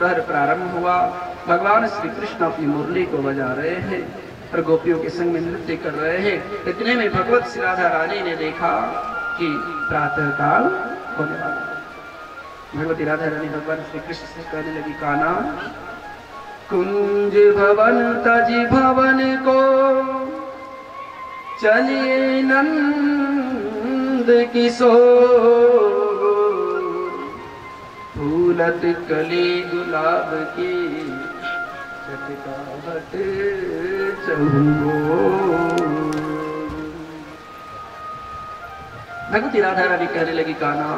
प्रहर प्रारंभ हुआ। भगवान श्री कृष्ण अपनी मुरली को बजा रहे हैं और गोपियों के संग में नृत्य कर रहे हैं। इतने में भगवत श्री राधा रानी ने देखा कि प्रातः काल होने वाला। भगवती राधा रानी भगवान श्री कृष्ण से कहने लगी, कान्हा कुंज भवन तजी भवन को चलिए नंद किशोर, फूलत कली गुलाब की चटकाहट चहुओर। भगवती राधा रानी कहने लगी, कान्हा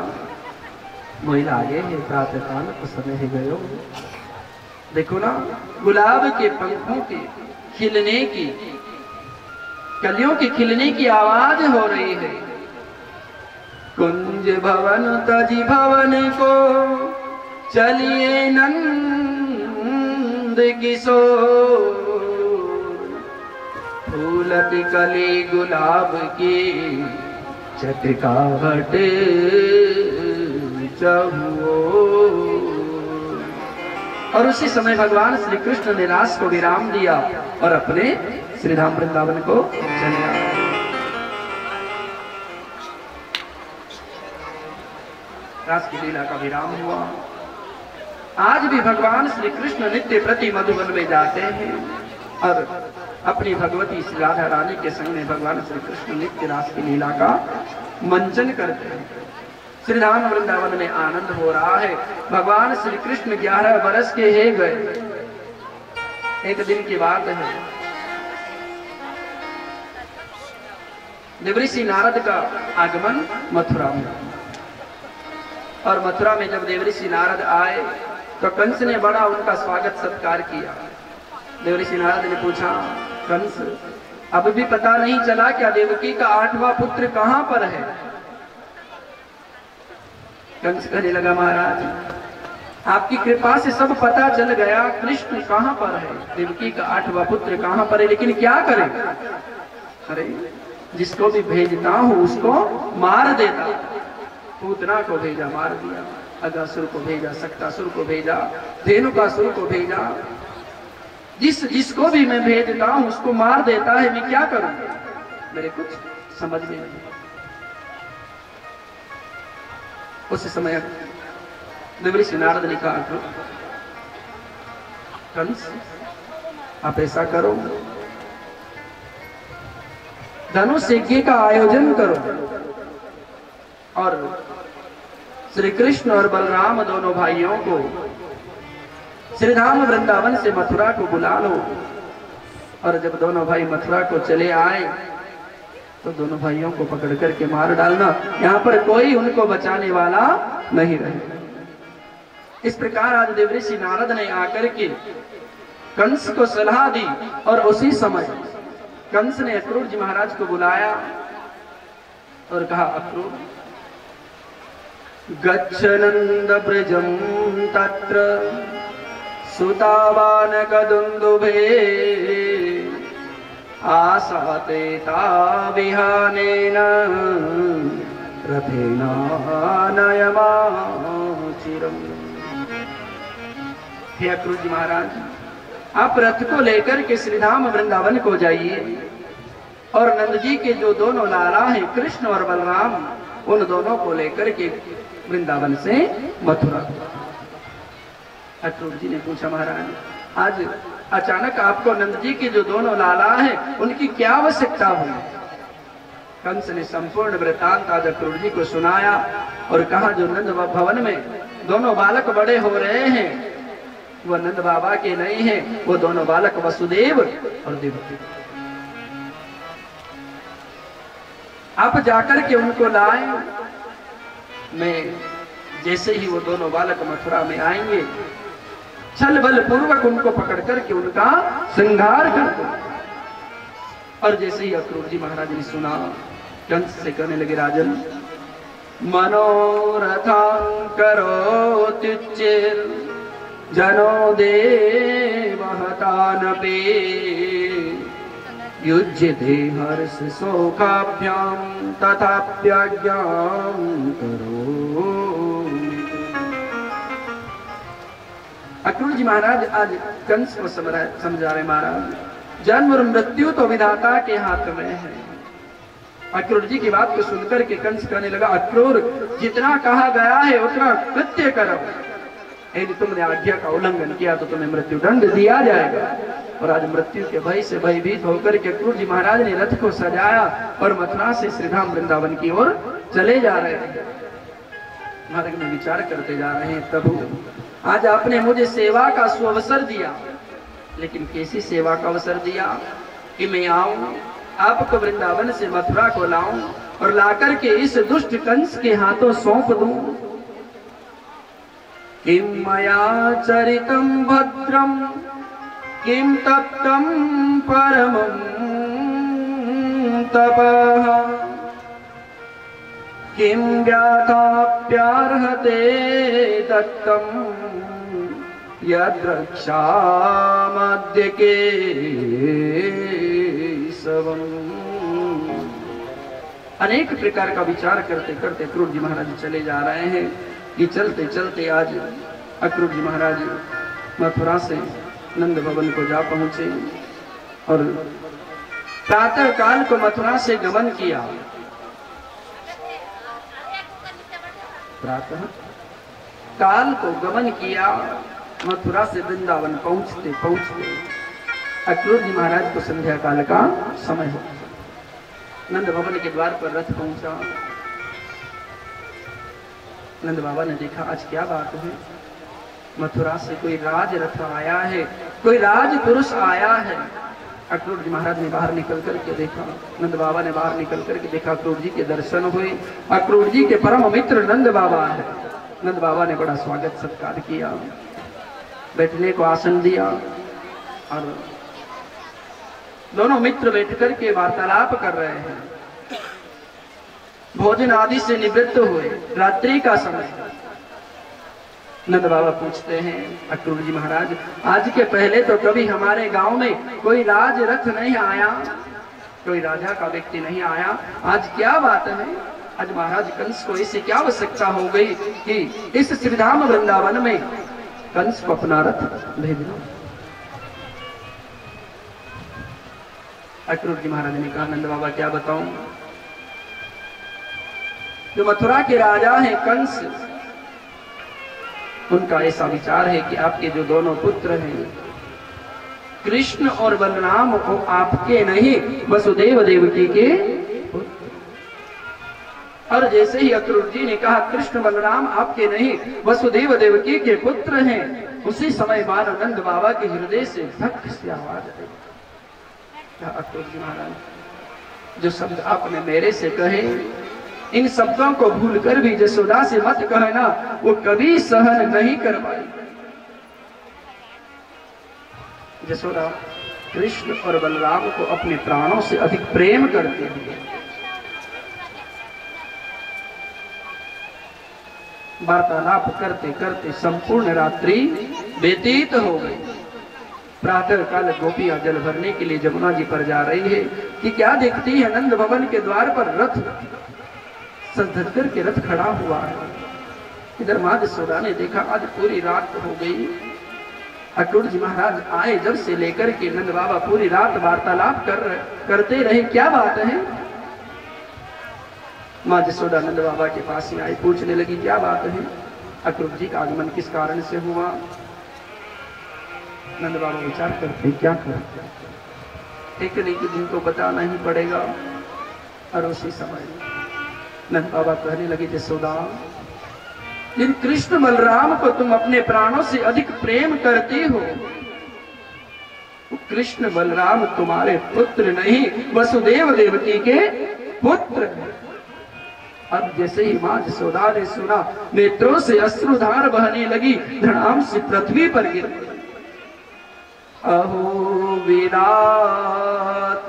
मोहिला आगे है, प्रातः काल को समय है गयो। देखो ना, गुलाब के पंखों के खिलने की, कलियों के खिलने की आवाज हो रही है। कुंज भवन तजी भवन को चलिए नंद किशोर, फूलत कली गुलाब की चटकाहट चहुओर। और उसी समय भगवान श्री कृष्ण ने रास को विराम दिया और अपने श्रीधाम वृंदावन को चले आए। रास की लीला का विराम हुआ। आज भी भगवान श्री कृष्ण नित्य प्रति मधुबन में जाते हैं और अपनी भगवती श्री राधा रानी के संग में भगवान श्री कृष्ण नित्य रास की लीला का मंचन करते हैं। श्रीधाम वृंदावन में आनंद हो रहा है। भगवान श्री कृष्ण 11 वर्ष के है गए। एक दिन की बात है, देवऋषि नारद का आगमन मथुरा में। और मथुरा में जब देवऋषि नारद आए तो कंस ने बड़ा उनका स्वागत सत्कार किया। देवऋषि नारद ने पूछा, कंस अब भी पता नहीं चला क्या देवकी का 8वां पुत्र कहां पर है? कंस कहने लगा, महाराज आपकी कृपा से सब पता चल गया, कृष्ण कहां पर है, देवकी का 8वां पुत्र कहां पर है, लेकिन क्या करें? अरे जिसको भी भेजता हूं उसको मार देता। पूतना को भेजा, मार दिया। अगासुर को भेजा, सक्तासुर को भेजा, धेनुकासुर को भेजा। जिसको भी मैं भेजता हूं उसको मार देता है। मैं क्या करूं? मेरे कुछ समझ में नहीं। उस समय देवऋषि नारद ने कहा, कंस आप ऐसा करो, धनुष यज्ञ का आयोजन करो और श्री कृष्ण और बलराम दोनों भाइयों को श्रीधाम वृंदावन से मथुरा को बुला लो। और जब दोनों भाई मथुरा को चले आए तो दोनों भाइयों को पकड़ करके मार डालना, यहाँ पर कोई उनको बचाने वाला नहीं रहे। इस प्रकार आज देवऋषि नारद ने आकर के कंस को सलाह दी। और उसी समय कंस ने अक्रूर जी महाराज को बुलाया और कहा, अक्रूर गच्छ नंद ब्रजम तत्र सुतावान कदुंदुभे आसाते ताविहानेन रथेना नयमाचिरम। हे अक्रूर जी महाराज, आप रथ को लेकर के श्रीधाम वृंदावन को जाइए और नंद जी के जो दोनों लाला हैं कृष्ण और बलराम, उन दोनों को लेकर के वृंदावन से मथुरा। अक्रूर जी ने पूछा, महाराज आज अचानक आपको नंद जी के जो दोनों लाला हैं उनकी क्या आवश्यकता हुई? कंस ने संपूर्ण वृत्तांत आज अक्रूर जी को सुनाया और कहा, जो नंद भवन में दोनों बालक बड़े हो रहे हैं वह नंद बाबा के नहीं है, वो दोनों बालक वसुदेव और देवकी। आप जाकर के उनको लाए। मैं जैसे ही वो दोनों बालक मथुरा में आएंगे, छल बल पूर्वक उनको पकड़ करके उनका संहार कर दो। और जैसे ही अक्रूर जी महाराज ने सुना, कंस से कहने लगे, राजन मनोरथं करोत्युच्चैर जनो देवहतानपि युज्यते हर्ष शोकाभ्यां तथाप्याज्ञां करो। अक्रूर जी महाराज आज कंस को समझा रहे, महाराज जन्म और मृत्यु तो विधाता के हाथ में है। अक्रूर जी की बात को सुनकर के कंस कहने लगा, अक्रूर जितना कहा गया है उतना कृत्य करो, यदि तुमने आज्ञा का उल्लंघन किया तो तुम्हें मृत्यु दंड दिया जाएगा। और आज मृत्यु के भय से भयभीत होकर के अक्रूर जी महाराज ने रथ को सजाया और मथुरा से श्रीधाम वृंदावन की ओर चले जा रहे थे। मार्ग में विचार करते जा रहे हैं, प्रभु आज आपने मुझे सेवा का सुअवसर दिया, लेकिन कैसी सेवा का अवसर दिया कि मैं आऊं, आपको वृंदावन से मथुरा को लाऊं और लाकर के इस दुष्ट कंस के हाथों सौंप दूं। किम मया चरितम भद्रम किम तप्तम परमं तपः किम व्याथाप्यार्हते दत्तम यद्रक्षामद्य केशवम्। अनेक प्रकार का विचार करते करते अक्रूर जी महाराज चले जा रहे हैं कि चलते चलते आज अक्रूर जी महाराज मथुरा से नंद भवन को जा पहुंचे और प्रातः काल को मथुरा से गमन किया। प्रातः काल को गमन किया, मथुरा से वृंदावन पहुंचते पहुंचते अक्रूर जी महाराज को संध्या काल का समय हो। नंद भवन के द्वार पर रथ पहुंचा। नंद बाबा ने देखा आज क्या बात है, मथुरा से कोई राज रथ आया है, कोई राज पुरुष आया है। अक्रूर जी महाराज ने बाहर निकल करके देखा, नंद बाबा ने बाहर निकल करके देखा, अक्रूर जी के दर्शन हुए। अक्रूर जी के परम मित्र नंद बाबा है। नंद बाबा ने बड़ा स्वागत सत्कार किया, बैठने को आसन दिया और दोनों मित्र बैठ करके वार्तालाप कर रहे हैं। भोजन आदि से निवृत्त हुए, रात्रि का समय। नंद बाबा पूछते हैं, अक्रूर जी महाराज आज के पहले तो कभी हमारे गांव में कोई राज रथ नहीं आया, कोई राजा का व्यक्ति नहीं आया, आज क्या बात है? आज महाराज कंस को ऐसी क्या आवश्यकता हो गई कि इस श्रीधाम वृंदावन में कंस को अपना रथ भेजना? अक्रूर जी महाराज ने कहा, नंद बाबा क्या बताऊं, जो मथुरा के राजा हैं कंस, उनका ऐसा विचार है कि आपके जो दोनों पुत्र हैं कृष्ण और बलराम, वो आपके नहीं वसुदेव देवकी के पुत्र। और जैसे ही अक्रूर जी ने कहा कृष्ण बलराम आपके नहीं वसुदेव देवकी के पुत्र हैं, उसी समय मानंद बाबा के हृदय से धक से आवाज आई, क्या अक्रूर जी महाराज जो शब्द आपने मेरे से कहे, इन शब्दों को भूलकर भी जसोदा से मत कहना, वो कभी सहन नहीं कर पाई। जसोदा कृष्ण और बलराम को अपने प्राणों से अधिक प्रेम करते हैं। वार्तालाप करते करते संपूर्ण रात्रि व्यतीत हो गई। प्रातः काल गोपियां जल भरने के लिए जमुना जी पर जा रही है कि क्या देखती है, नंद भवन के द्वार पर रथ सज धज कर के रथ खड़ा हुआ है। इधर मां जसोदा ने देखा आज पूरी रात हो गई। अक्रूर जी महाराज आए जब से लेकर के नंद बाबा पूरी रात वार्तालाप करते रहे, क्या बात है? मां जसोदा नंद बाबा के पास ही आई, पूछने लगी क्या बात है, अक्रूर जी का आगमन किस कारण से हुआ? नंद बाबा विचार करते क्या करते, एक नहीं कि जिनको बताना ही पड़ेगा। और उसी समय नंद बाबा कहने लगे, जसोदा जिन कृष्ण बलराम को तुम अपने प्राणों से अधिक प्रेम करती हो, कृष्ण बलराम तुम्हारे पुत्र नहीं वसुदेव देवकी के पुत्र हैं। अब जैसे ही मां जसोदा ने सुना, नेत्रों से अश्रुधार बहने लगी, धड़ाम से पृथ्वी पर गिर पड़ी। अहो विराट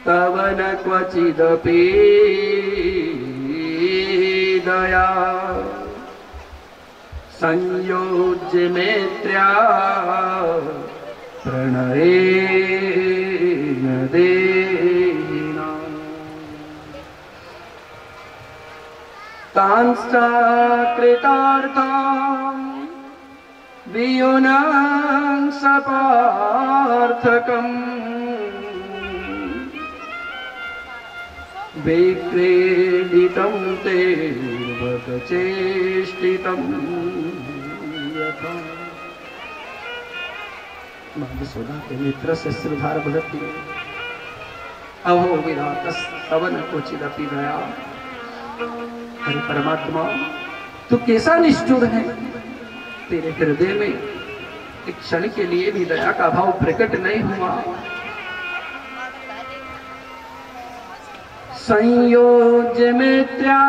तव न क्वचिदपि दया संयोज्य मैत्र्या प्रणयेन देहिना तांश्च कृतार्थां वियुनं सपार्थकम् विक्रीडितं तेर्वत चेष्टितं यथा। माँ यशोदा के नेत्र से श्रुधार बहती अहो विराटस्तवन क्वचिदपि दया। अरे परमात्मा, तू कैसा निष्ठुर है, तेरे हृदय में एक क्षण के लिए भी दया का भाव प्रकट नहीं हुआ। संयोज्य मित्रा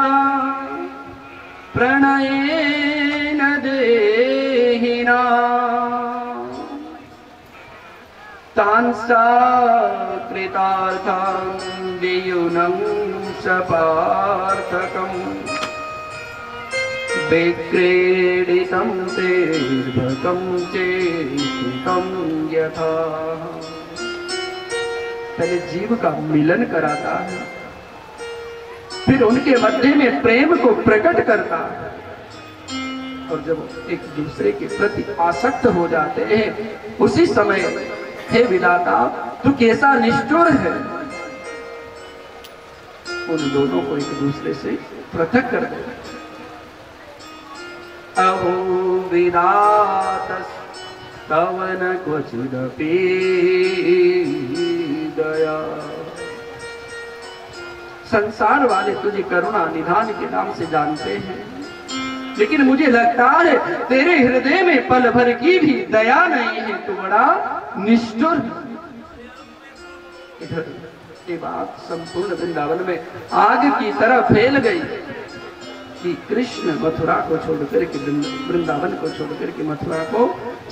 प्रणयेन देहिना तांसा कृतार्थं वियुनं सपार्थकम् विक्रीडितं तेर्भकं चेष्टितं यथा। पहले जीव का मिलन कराता है, फिर उनके मध्य में प्रेम को प्रकट करता है, और जब एक दूसरे के प्रति आसक्त हो जाते हैं उसी समय हे विधाता तू कैसा निष्ठुर है, उन दोनों को एक दूसरे से पृथक कर दे। अहो विधातस्तवन क्वचिदपि दया। संसार वाले तुझे करुणा निधान के नाम से जानते हैं, लेकिन मुझे लगता है तेरे हृदय में पल भर की भी दया नहीं है, तू बड़ा निष्ठुर। इधर ये बात संपूर्ण वृंदावन में आग की तरह फैल गई कि कृष्ण मथुरा को छोड़कर के वृंदावन को छोड़कर के मथुरा को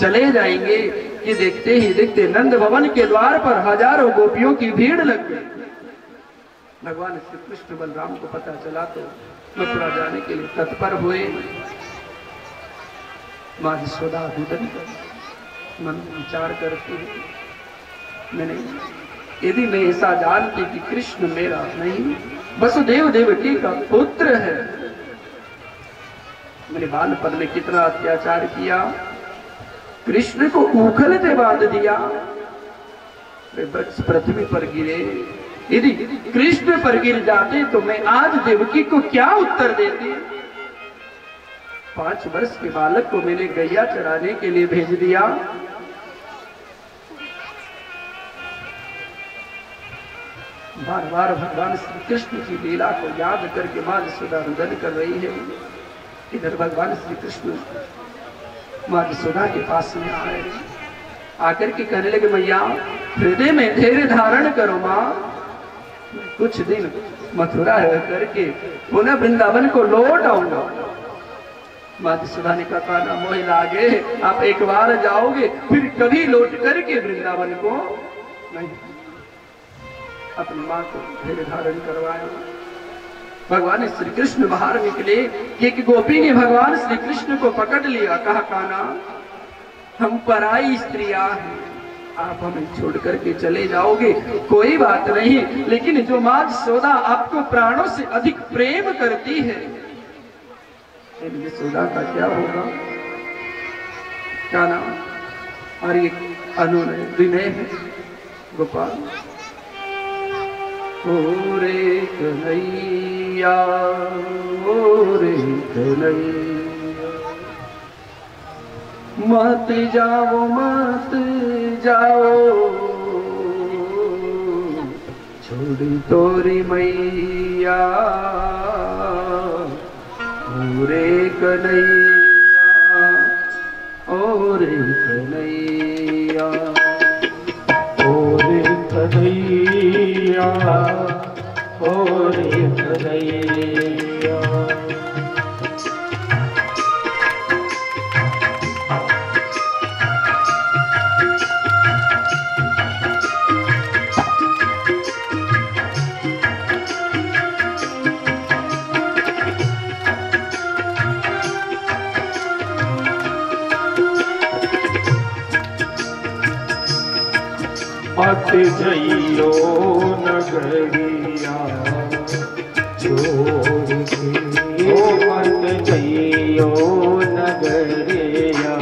चले जाएंगे। कि देखते ही देखते नंद भवन के द्वार पर हजारों गोपियों की भीड़ लग गई। भगवान श्री कृष्ण बलराम को पता चला तो मथुरा जाने के लिए तत्पर हुए। माँ यशोदा रुदन कर मन विचार करती है, मैंने यदि मैं ऐसा जानती कि कृष्ण मेरा नहीं वसुदेव देवकी का पुत्र है, मैंने बालपन में कितना अत्याचार किया, कृष्ण को उखलते बांध दिया, वे वृक्ष पृथ्वी पर गिरे। यदि कृष्ण पर गिर जाते तो मैं आज देवकी को क्या उत्तर देती। 5 वर्ष के बालक को मैंने गैया चराने के लिए भेज दिया। बार बार भगवान श्री कृष्ण की लीला को याद करके मां यशोदा रुदन कर रही है। इधर भगवान श्री कृष्ण मां यशोदा के पास में आए, आकर के कहने लगे मैया हृदय में धैर्य धारण करो मां, कुछ दिन मथुरा रह करके पुनः वृंदावन को लौट आऊंगा। मां यशोदा ने कहा ना मोह लागे, आप एक बार जाओगे फिर कभी लौट करके वृंदावन को नहीं। अपनी मां को धैर्य धारण करवाया। भगवान श्री कृष्ण बाहर निकले, एक गोपी ने भगवान श्री कृष्ण को पकड़ लिया, कहा काना हम पराई स्त्रियां हैं, आप हमें छोड़ करके चले जाओगे कोई बात नहीं, लेकिन जो मां यशोदा आपको प्राणों से अधिक प्रेम करती है, इन यशोदा का क्या होगा। क्या नाम और ये अनुनय विनय है। गोपाल ओ रे कन्हैया, ओ रे कन्हैया, मत जाओ छोड़ी तोरी मैया, ओ रे कन्हैया, ओ रे कन्हैया, ओ रे कन्हैया, ओ रे कन्हैया। मत जइयो नगरिया छोड़ के, मत जइयो नगरिया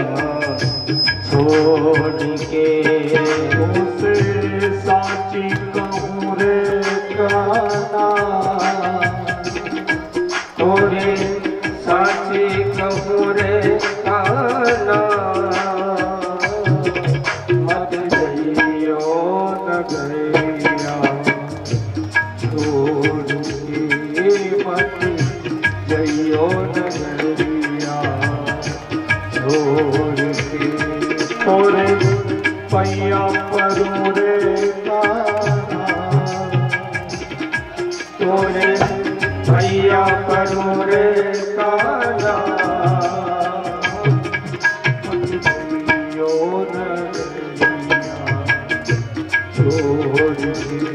छोड़ के उसे साची कहूँ रे काना, तोरे साची कहूँ रे काना, मत जइयो नगरिया छोड़ के, मत जइयो नगरिया छोड़ के, तोरे पैया परूं रे काना, तोरे पैया परूं रे काना, मत जइयो नगरिया छोड़ के।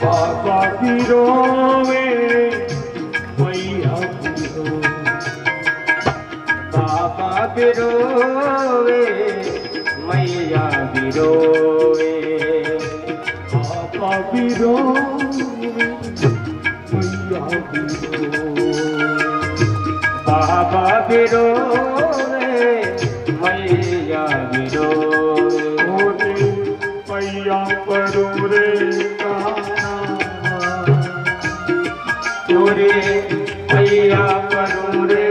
बाबा बिरोवे मैया बिरो, बाबा बिरोवे मैया बिरोवे, बाबा बिरोवे मैया बिरो, बाबा बिरोवे मैया बिरोवे, पैया परूं रे काना, तोरे पैया परूं रे